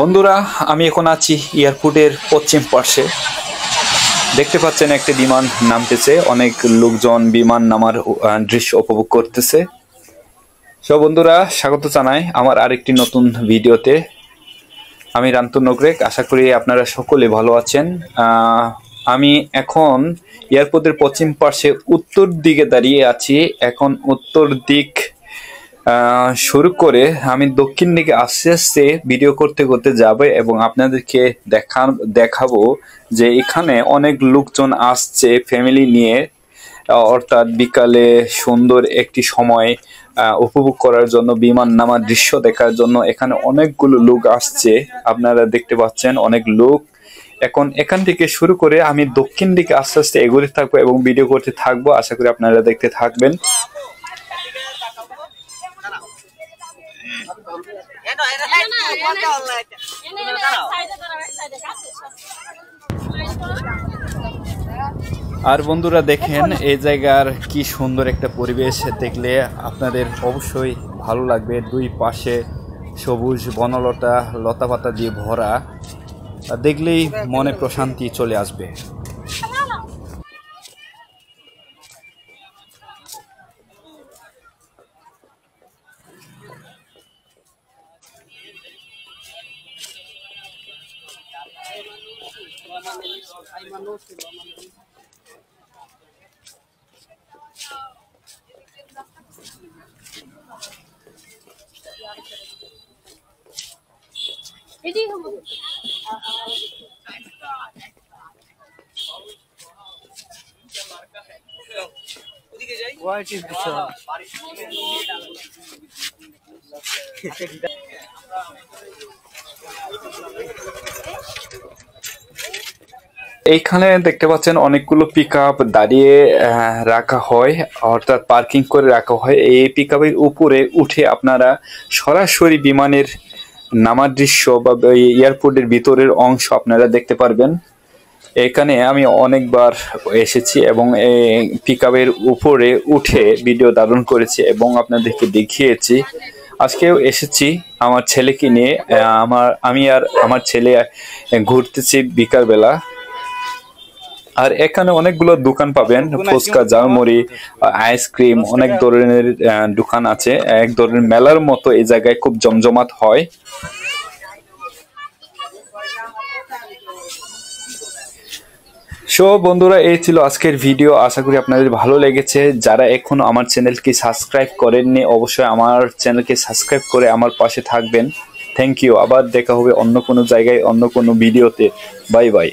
বন্ধুরা, আমি এখন আছি এয়ারপোর্টের পশ্চিম পার্শ্বে। দেখতে পাচ্ছেন একটি বিমান নামতেছে, অনেক লোকজন বিমান নামার দৃশ্য উপভোগ করতেছে। সব বন্ধুরা, স্বাগত জানাই আমার আরেকটি নতুন ভিডিওতে। আমি রান্তু নগরেক, আশা করি আপনারা সকলে ভালো আছেন। আমি এখন এয়ারপোর্টের পশ্চিম পার্শ্বে উত্তর দিকে দাঁড়িয়ে আছি। এখন উত্তর দিক শুরু করে আমি দক্ষিণ দিকে আস্তে আস্তে ভিডিও করতে করতে যাব এবং আপনাদেরকে দেখাবো যে এখানে অনেক লোকজন আসছে ফ্যামিলি নিয়ে, অর্থাৎ বিকালে সুন্দর একটি সময় উপভোগ করার জন্য, বিমান নামার দৃশ্য দেখার জন্য এখানে অনেকগুলো লোক আসছে। আপনারা দেখতে পাচ্ছেন অনেক লোক। এখন এখান থেকে শুরু করে আমি দক্ষিণ দিকে আস্তে আস্তে এগোতে থাকবো এবং ভিডিও করতে থাকবো। আশা করি আপনারা দেখতে থাকবেন। আর বন্ধুরা দেখেন এই জায়গার কি সুন্দর একটা পরিবেশ, দেখলে আপনাদের অবশ্যই ভালো লাগবে। দুই পাশে সবুজ বনলতা, লতাপাতা দিয়ে ভরা, দেখলেই মনে প্রশান্তি চলে আসবে। এইখানে দেখতে পাচ্ছেন অনেকগুলো পিকআপ দাঁড়িয়ে রাখা হয়, অর্থাৎ পার্কিং করে রাখা হয়। এই পিকআপের উপরে উঠে আপনারা সরাসরি বিমানের নামার দৃশ্য বা এয়ারপোর্টের ভিতরের অংশ আপনারা দেখতে পারবেন। এখানে আমি অনেকবার এসেছি এবং এই পিকআপের উপরে উঠে ভিডিও ধারণ করেছি এবং আপনাদেরকে দেখিয়েছি। আজকেও এসেছি আমার ছেলেকে নিয়ে। আমি আর আমার ছেলে ঘুরতেছি বিকালবেলা। আর এখানে অনেকগুলো দোকান পাবেন, ফুচকা, ঝালমুড়ি, আইসক্রিম, অনেক ধরনের দোকান আছে। এক ধরনের মেলার মতো এই জায়গায় খুব জমজমাট হয়। সো বন্ধুরা, এই ছিল আজকের ভিডিও। আশা করি আপনাদের ভালো লেগেছে। যারা এখনো আমার চ্যানেলকে সাবস্ক্রাইব করেননি, অবশ্যই আমার চ্যানেলকে সাবস্ক্রাইব করে আমার পাশে থাকবেন। Thank you. আবার দেখা হবে অন্য কোনো জায়গায়, অন্য কোনো ভিডিওতে। Bye by.